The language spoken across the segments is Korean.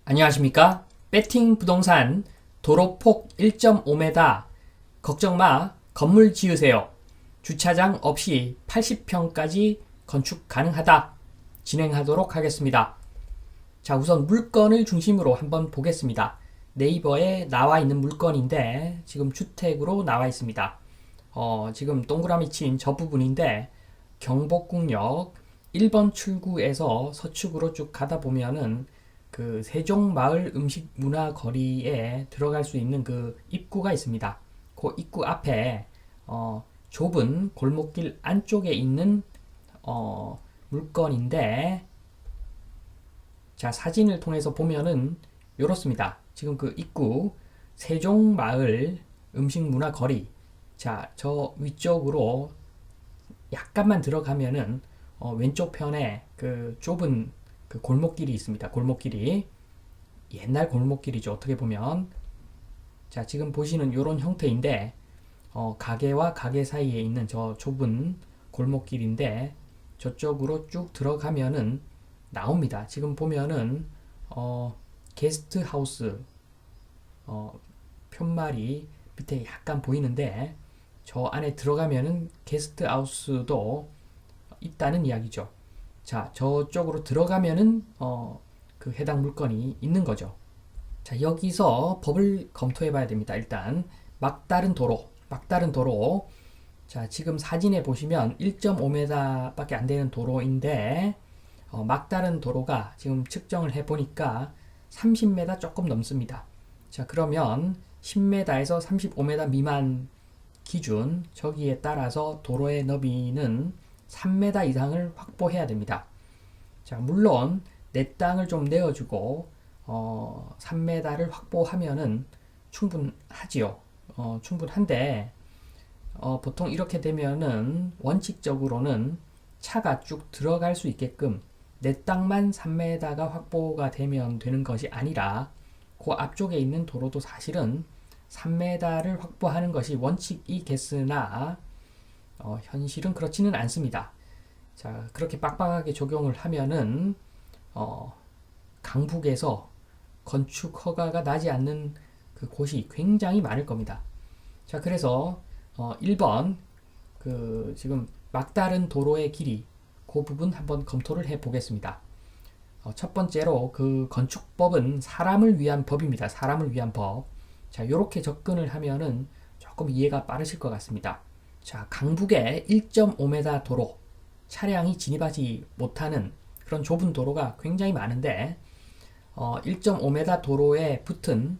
안녕하십니까? 배팅 부동산 도로폭 1.5m 걱정마 건물 지으세요. 주차장 없이 80평까지 건축 가능하다. 진행하도록 하겠습니다. 자, 우선 물건을 중심으로 한번 보겠습니다. 네이버에 나와 있는 물건인데 지금 주택으로 나와 있습니다. 지금 동그라미 친 저 부분인데 경복궁역 1번 출구에서 서축으로 쭉 가다 보면은 그 세종마을 음식문화거리에 들어갈 수 있는 그 입구가 있습니다. 그 입구 앞에 좁은 골목길 안쪽에 있는 물건인데, 자, 사진을 통해서 보면은 이렇습니다. 지금 그 입구 세종마을 음식문화거리, 자, 저 위쪽으로 약간만 들어가면은 왼쪽 편에 그 좁은 그 골목길이 있습니다. 골목길이 옛날 골목길이죠. 어떻게 보면 자, 지금 보시는 이런 형태인데 가게와 가게 사이에 있는 저 좁은 골목길인데 저쪽으로 쭉 들어가면은 나옵니다. 지금 보면은 게스트 하우스 편말이 밑에 약간 보이는데 저 안에 들어가면은 게스트 하우스도 있다는 이야기죠. 자, 저쪽으로 들어가면은 그 해당 물건이 있는 거죠. 자, 여기서 법을 검토해 봐야 됩니다. 일단 막다른 도로. 자, 지금 사진에 보시면 1.5m 밖에 안 되는 도로인데 막다른 도로가 지금 측정을 해 보니까 30m 조금 넘습니다. 자, 그러면 10m에서 35m 미만 기준 저기에 따라서 도로의 너비는 3m 이상을 확보해야 됩니다. 자, 물론 내 땅을 좀 내어주고 3m를 확보하면은 충분하지요. 충분한데 보통 이렇게 되면은 원칙적으로는 차가 쭉 들어갈 수 있게끔 내 땅만 3m가 확보가 되면 되는 것이 아니라 그 앞쪽에 있는 도로도 사실은 3m를 확보하는 것이 원칙이겠으나 현실은 그렇지는 않습니다. 자, 그렇게 빡빡하게 적용을 하면은 강북에서 건축 허가가 나지 않는 그 곳이 굉장히 많을 겁니다. 자, 그래서 1번 그 지금 막다른 도로의 길이 그 부분 한번 검토를 해 보겠습니다. 첫 번째로 그 건축법은 사람을 위한 법입니다. 사람을 위한 법. 자, 이렇게 접근을 하면은 조금 이해가 빠르실 것 같습니다. 자, 강북의 1.5m 도로, 차량이 진입하지 못하는 그런 좁은 도로가 굉장히 많은데 1.5m 도로에 붙은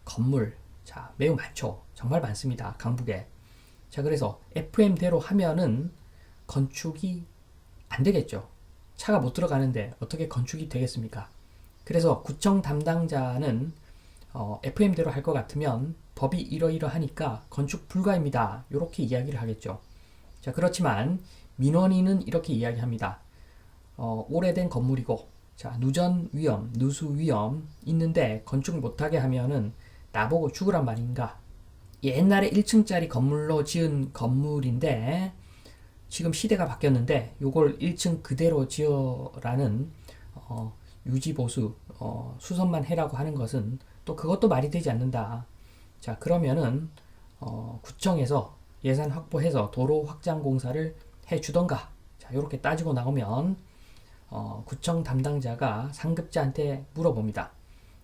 건물, 자, 매우 많죠. 정말 많습니다. 강북에. 자, 그래서 FM대로 하면은 건축이 안 되겠죠. 차가 못 들어가는데 어떻게 건축이 되겠습니까? 그래서 구청 담당자는 FM대로 할 것 같으면 법이 이러이러하니까 건축 불가입니다. 이렇게 이야기를 하겠죠. 자, 그렇지만 민원인은 이렇게 이야기합니다. 오래된 건물이고, 자, 누전 위험, 누수 위험 있는데 건축 못하게 하면은 나보고 죽으란 말인가? 옛날에 1층짜리 건물로 지은 건물인데 지금 시대가 바뀌었는데 요걸 1층 그대로 지어라는 유지보수 수선만 해라고 하는 것은 또 그것도 말이 되지 않는다. 자, 그러면은 구청에서 예산 확보해서 도로 확장 공사를 해 주던가. 자, 이렇게 따지고 나오면 구청 담당자가 상급자한테 물어봅니다.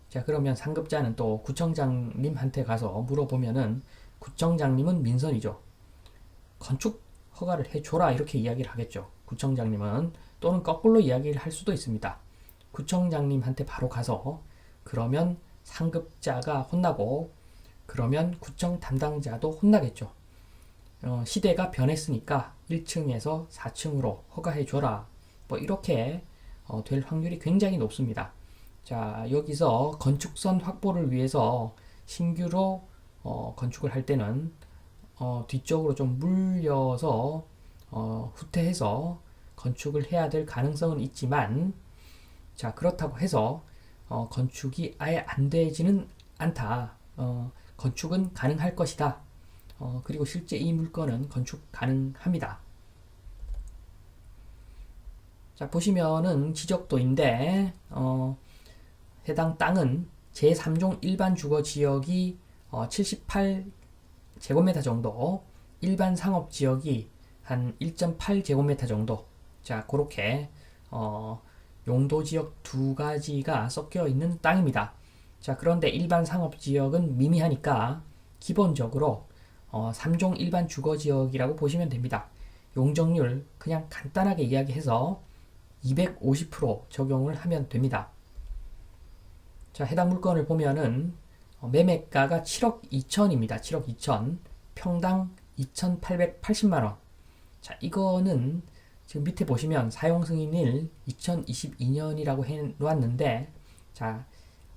자, 그러면 상급자는 또 구청장님한테 가서 물어보면은 구청장님은 민선이죠. 건축 허가를 해줘라 이렇게 이야기를 하겠죠. 구청장님은 또는 거꾸로 이야기를 할 수도 있습니다. 구청장님한테 바로 가서 그러면 상급자가 혼나고 그러면 구청 담당자도 혼나겠죠. 시대가 변했으니까 1층에서 4층으로 허가해줘라. 뭐 이렇게 될 확률이 굉장히 높습니다. 자, 여기서 건축선 확보를 위해서 신규로 건축을 할 때는 뒤쪽으로 좀 물려서 후퇴해서 건축을 해야 될 가능성은 있지만, 자, 그렇다고 해서 건축이 아예 안 되지는 않다. 건축은 가능할 것이다. 그리고 실제 이 물건은 건축 가능합니다. 자, 보시면은 지적도인데 해당 땅은 제3종 일반 주거 지역이 78제곱미터 정도, 일반 상업 지역이 한 1.8제곱미터 정도. 자, 그렇게 용도 지역 두 가지가 섞여 있는 땅입니다. 자, 그런데 일반 상업 지역은 미미하니까 기본적으로 3종 일반 주거 지역이라고 보시면 됩니다. 용적률 그냥 간단하게 이야기해서 250% 적용을 하면 됩니다. 자, 해당 물건을 보면은 매매가가 7억 2천입니다. 7억 2천. 평당 2,880만원. 자, 이거는 지금 밑에 보시면 사용 승인일 2022년이라고 해 놓았는데, 자,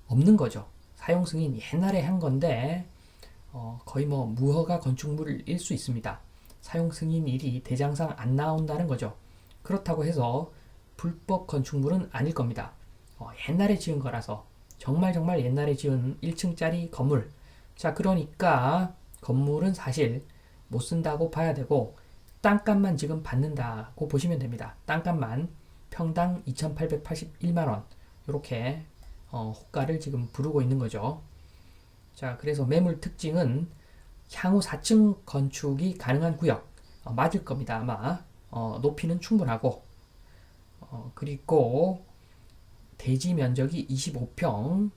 없는 거죠. 사용 승인 옛날에 한 건데, 거의 뭐 무허가 건축물일 수 있습니다. 사용 승인일이 대장상 안 나온다는 거죠. 그렇다고 해서 불법 건축물은 아닐 겁니다. 옛날에 지은 거라서, 정말 옛날에 지은 1층짜리 건물. 자, 그러니까 건물은 사실 못 쓴다고 봐야 되고, 땅값만 지금 받는다고 보시면 됩니다. 땅값만 평당 2,881만원. 이렇게 호가를 지금 부르고 있는 거죠. 자, 그래서 매물 특징은 향후 4층 건축이 가능한 구역. 맞을 겁니다. 아마 높이는 충분하고, 그리고 대지 면적이 25평.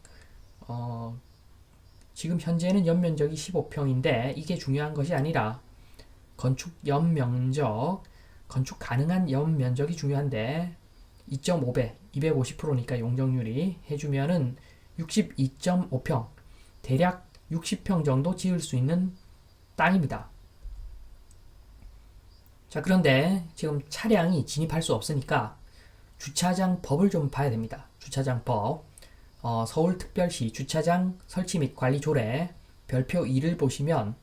지금 현재는 연면적이 15평인데 이게 중요한 것이 아니라 건축 연면적, 건축 가능한 연면적이 중요한데 2.5배, 250%니까 용적률이 해주면은 62.5평, 대략 60평 정도 지을 수 있는 땅입니다. 자, 그런데 지금 차량이 진입할 수 없으니까 주차장 법을 좀 봐야 됩니다. 주차장 법. 서울특별시 주차장 설치 및 관리 조례 별표 2를 보시면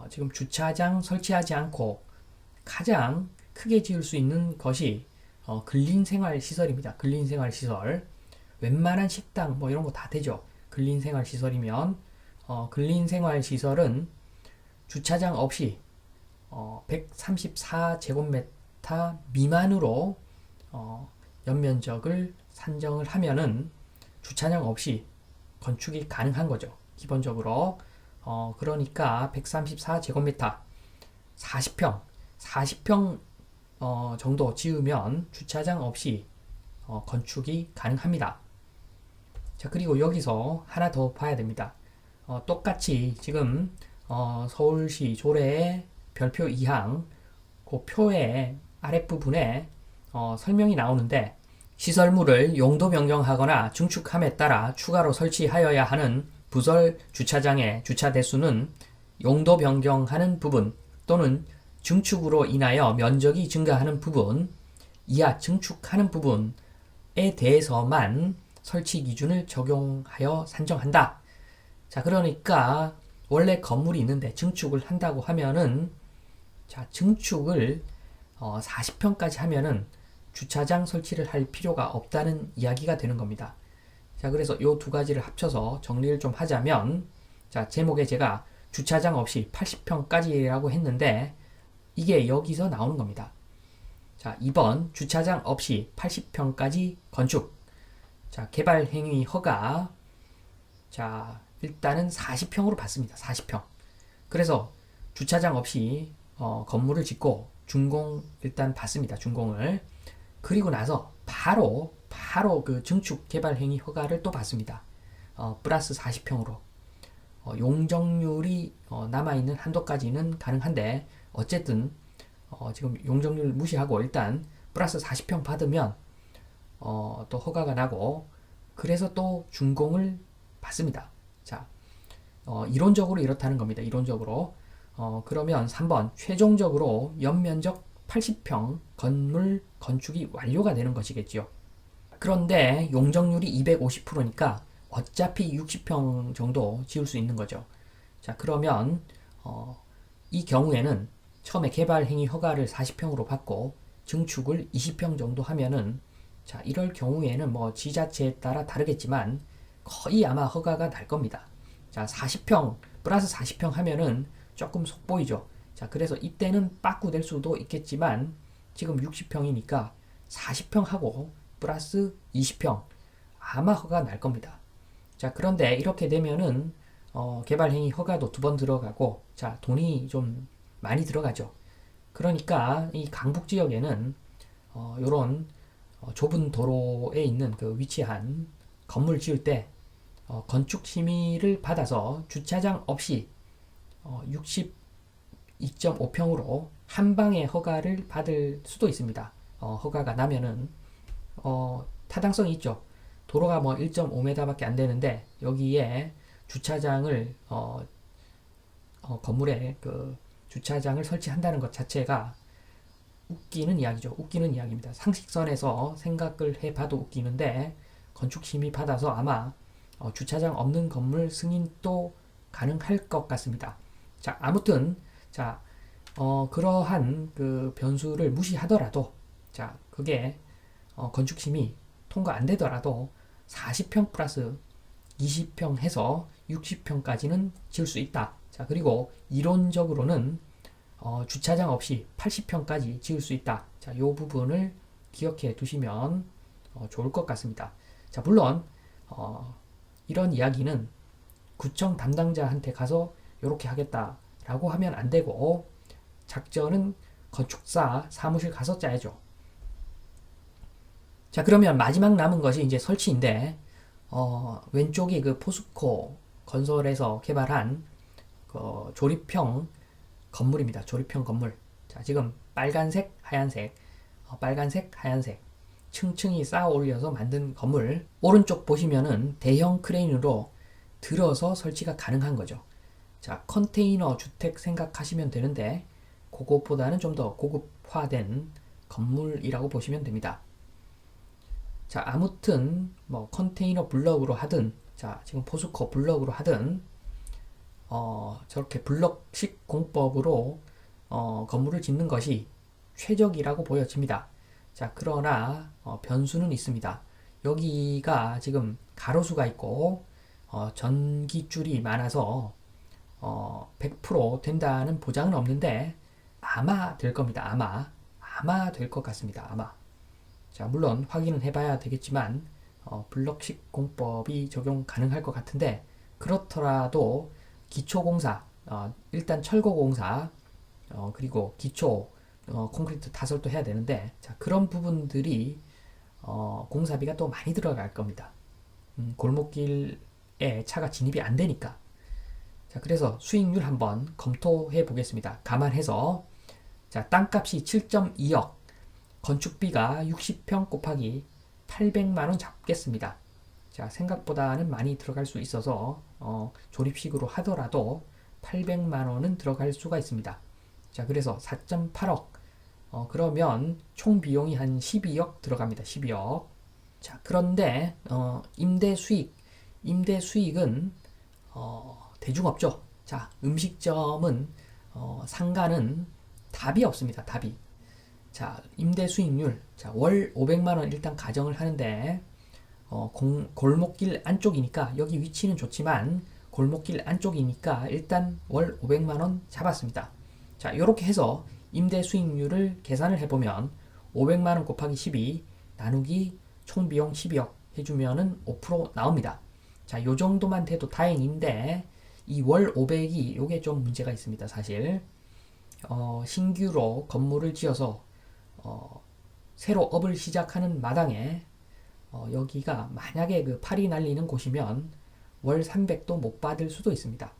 지금 주차장 설치하지 않고 가장 크게 지을 수 있는 것이 근린생활시설입니다. 근린생활시설. 웬만한 식당 뭐 이런 거 다 되죠. 근린생활시설이면 근린생활시설은 주차장 없이 134제곱미터 미만으로 연면적을 산정을 하면은 주차장 없이 건축이 가능한 거죠. 기본적으로. 그러니까 134제곱미터 40평 정도 지으면 주차장 없이 건축이 가능합니다. 자, 그리고 여기서 하나 더 봐야 됩니다. 똑같이 지금 서울시 조례의 별표 2항 그 표의 아랫부분에 설명이 나오는데, 시설물을 용도 변경하거나 증축함에 따라 추가로 설치하여야 하는 부설 주차장의 주차 대수는 용도 변경하는 부분 또는 증축으로 인하여 면적이 증가하는 부분 이하 증축하는 부분에 대해서만 설치 기준을 적용하여 산정한다. 자, 그러니까 원래 건물이 있는데 증축을 한다고 하면은, 자, 증축을 40평까지 하면은 주차장 설치를 할 필요가 없다는 이야기가 되는 겁니다. 자, 그래서 이 두 가지를 합쳐서 정리를 좀 하자면, 자, 제목에 제가 주차장 없이 80평까지라고 했는데 이게 여기서 나오는 겁니다. 자, 2번 주차장 없이 80평까지 건축. 자, 개발 행위 허가. 자, 일단은 40평으로 받습니다. 40평. 그래서 주차장 없이 건물을 짓고 준공 일단 받습니다. 준공을. 그리고 나서 바로 그 증축 개발 행위 허가를 또 받습니다. 플러스 40평으로. 용적률이 남아있는 한도까지는 가능한데, 어쨌든 지금 용적률 무시하고 일단 플러스 40평 받으면 또 허가가 나고, 그래서 또 준공을 받습니다. 자, 이론적으로 이렇다는 겁니다. 이론적으로. 그러면 3번 최종적으로 연면적 80평 건물 건축이 완료가 되는 것이겠지요. 그런데 용적률이 250%니까 어차피 60평 정도 지을 수 있는 거죠. 자, 그러면 이 경우에는 처음에 개발 행위 허가를 40평으로 받고 증축을 20평 정도 하면은, 자, 이럴 경우에는 뭐 지자체에 따라 다르겠지만 거의 아마 허가가 날 겁니다. 자, 40평 플러스 40평 하면은 조금 속보이죠. 자, 그래서 이때는 빠꾸될 수도 있겠지만 지금 60평이니까 40평 하고 플러스 20평 아마 허가 날 겁니다. 자, 그런데 이렇게 되면은 개발행위 허가도 2번 들어가고, 자, 돈이 좀 많이 들어가죠. 그러니까 이 강북 지역에는 요런 좁은 도로에 있는 그 위치한 건물 지을 때 건축 심의를 받아서 주차장 없이 62.5평으로 한 방에 허가를 받을 수도 있습니다. 허가가 나면은 타당성이 있죠. 도로가 뭐 1.5m밖에 안 되는데 여기에 주차장을 건물에 그 주차장을 설치한다는 것 자체가 웃기는 이야기죠. 웃기는 이야기입니다. 상식선에서 생각을 해봐도 웃기는데 건축 심의 받아서 아마 주차장 없는 건물 승인도 가능할 것 같습니다. 자, 아무튼 자, 그러한 그 변수를 무시하더라도 자, 그게 건축 심의 통과 안 되더라도 40평 플러스 20평 해서 60평까지는 지을 수 있다. 자, 그리고 이론적으로는 주차장 없이 80평까지 지을 수 있다. 자, 이 부분을 기억해 두시면 좋을 것 같습니다. 자, 물론 이런 이야기는 구청 담당자한테 가서 이렇게 하겠다라고 하면 안 되고 작전은 건축사 사무실 가서 짜야죠. 자, 그러면 마지막 남은 것이 이제 설치인데 왼쪽이 그 포스코 건설에서 개발한 그 조립형 건물입니다. 조립형 건물. 자, 지금 빨간색, 하얀색, 빨간색, 하얀색 층층이 쌓아 올려서 만든 건물. 오른쪽 보시면은 대형 크레인으로 들어서 설치가 가능한 거죠. 자, 컨테이너 주택 생각하시면 되는데 그것보다는 좀 더 고급화된 건물이라고 보시면 됩니다. 자, 아무튼 뭐 컨테이너 블럭으로 하든 자, 지금 포스코 블럭으로 하든 저렇게 블럭식 공법으로 건물을 짓는 것이 최적이라고 보여집니다. 자, 그러나 변수는 있습니다. 여기가 지금 가로수가 있고 전기줄이 많아서 100% 된다는 보장은 없는데 아마 될 겁니다. 아마 될 것 같습니다. 아마. 자, 물론 확인은 해봐야 되겠지만 블럭식 공법이 적용 가능할 것 같은데 그렇더라도 기초공사, 일단 철거공사, 그리고 기초 콘크리트 타설도 해야 되는데 자, 그런 부분들이 공사비가 또 많이 들어갈 겁니다. 골목길에 차가 진입이 안 되니까. 자, 그래서 수익률 한번 검토해 보겠습니다. 감안해서 자, 땅값이 7.2억, 건축비가 60평 곱하기 800만원 잡겠습니다. 자, 생각보다는 많이 들어갈 수 있어서 조립식으로 하더라도 800만원은 들어갈 수가 있습니다. 자, 그래서 4.8억 그러면 총 비용이 한 12억 들어갑니다. 12억. 자, 그런데 임대 수익은 대중 없죠. 자, 음식점은 상가는 답이 없습니다. 답이. 자, 임대 수익률. 자, 월 500만원 일단 가정을 하는데 골목길 안쪽이니까 여기 위치는 좋지만 골목길 안쪽이니까 일단 월 500만원 잡았습니다. 자, 이렇게 해서 임대 수익률을 계산을 해보면 500만원 곱하기 12 나누기 총비용 12억 해주면은 5% 나옵니다. 자, 요 정도만 돼도 다행인데 이 월 500이 요게 좀 문제가 있습니다. 사실 신규로 건물을 지어서 새로 업을 시작하는 마당에 여기가 만약에 그 팔이 날리는 곳이면 월 300도 못 받을 수도 있습니다.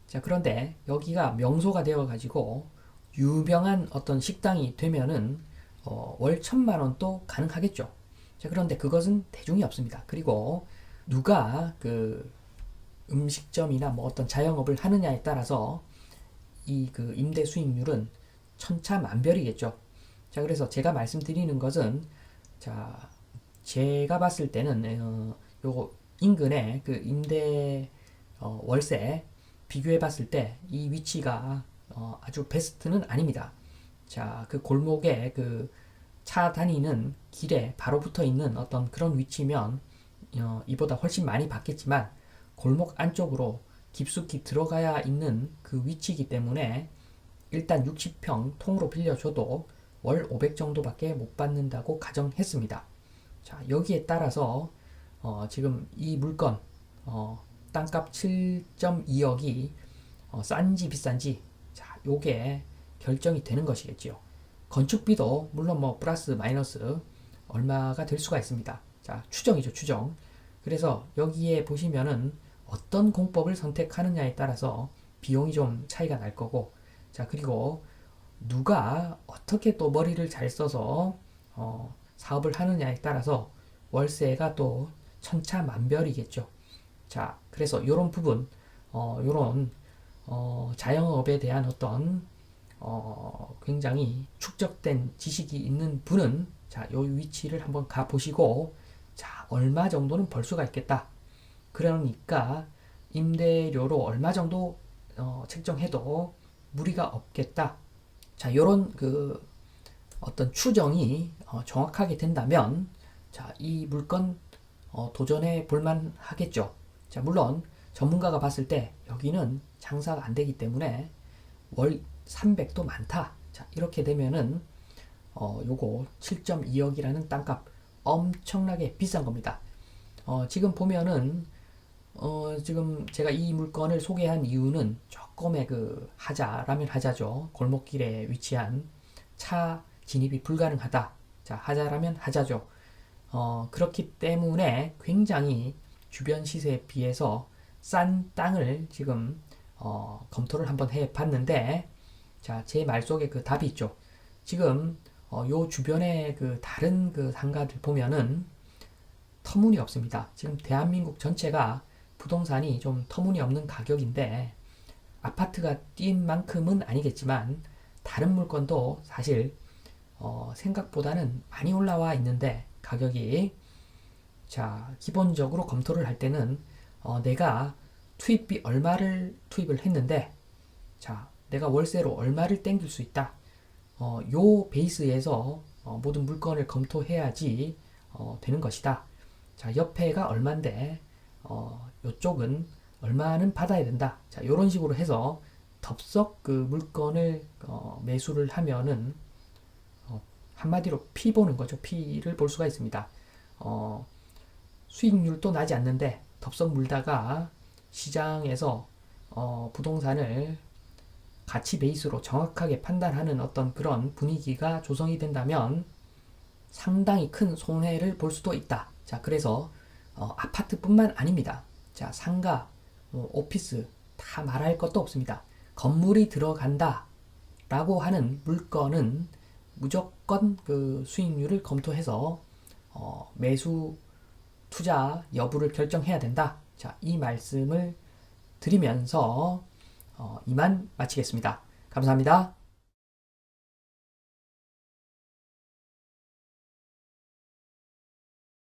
자, 그런데 여기가 명소가 되어 가지고 유명한 어떤 식당이 되면은 월 1000만원도 가능하겠죠. 자, 그런데 그것은 대중이 없습니다. 그리고 누가 그 음식점이나 뭐 어떤 자영업을 하느냐에 따라서 이 그 임대 수익률은 천차만별이겠죠. 자, 그래서 제가 말씀드리는 것은 자, 제가 봤을 때는 요 인근에 그 임대 월세 비교해 봤을 때 이 위치가 아주 베스트는 아닙니다. 자, 그 골목에 그 차 다니는 길에 바로 붙어 있는 어떤 그런 위치면 이보다 훨씬 많이 받겠지만 골목 안쪽으로 깊숙이 들어가야 있는 그 위치이기 때문에 일단 60평 통으로 빌려줘도 월 500 정도밖에 못 받는다고 가정했습니다. 자, 여기에 따라서 지금 이 물건 땅값 7.2억이 싼지 비싼지 자 요게 결정이 되는 것이겠지요. 건축비도 물론 뭐 플러스 마이너스 얼마가 될 수가 있습니다. 자 추정이죠, 추정. 그래서 여기에 보시면은 어떤 공법을 선택하느냐에 따라서 비용이 좀 차이가 날 거고, 자 그리고 누가 어떻게 또 머리를 잘 써서 사업을 하느냐에 따라서 월세가 또 천차만별이겠죠. 자 그래서 이런 부분, 요런 자영업에 대한 어떤 굉장히 축적된 지식이 있는 분은 자, 요 위치를 한번 가 보시고 자, 얼마 정도는 벌 수가 있겠다. 그러니까 임대료로 얼마 정도 책정해도 무리가 없겠다. 자, 요런 그 어떤 추정이 정확하게 된다면 자, 이 물건 도전해 볼만 하겠죠. 자, 물론 전문가가 봤을 때 여기는 장사가 안 되기 때문에 월 300도 많다. 자, 이렇게 되면은 요거 7.2억이라는 땅값 엄청나게 비싼 겁니다. 지금 보면은 지금 제가 이 물건을 소개한 이유는 조금의 그 하자라면 하자죠. 골목길에 위치한 차 진입이 불가능하다. 자, 하자라면 하자죠. 그렇기 때문에 굉장히 주변 시세에 비해서 싼 땅을 지금 검토를 한번 해 봤는데, 자, 제 말 속에 그 답이 있죠. 지금 요 주변에 그 다른 그 상가들 보면은 터무니없습니다. 지금 대한민국 전체가 부동산이 좀 터무니없는 가격인데 아파트가 뛴 만큼은 아니겠지만 다른 물건도 사실 생각보다는 많이 올라와 있는데 가격이 자 기본적으로 검토를 할 때는 내가 투입비 얼마를 투입을 했는데 자 내가 월세로 얼마를 땡길 수 있다. 요 베이스에서 모든 물건을 검토해야지 되는 것이다. 자 옆에가 얼만데 요쪽은 얼마는 받아야 된다. 자 요런 식으로 해서 덥석 그 물건을 매수를 하면은 한마디로 피 보는 거죠. 피를 볼 수가 있습니다. 수익률도 나지 않는데 덥석 물다가 시장에서 부동산을 가치 베이스로 정확하게 판단하는 어떤 그런 분위기가 조성이 된다면 상당히 큰 손해를 볼 수도 있다. 자, 그래서 아파트뿐만 아닙니다. 자, 상가, 오피스 다 말할 것도 없습니다. 건물이 들어간다 라고 하는 물건은 무조건 그 수익률을 검토해서 매수 투자 여부를 결정해야 된다. 자, 이 말씀을 드리면서 이만 마치겠습니다. 감사합니다.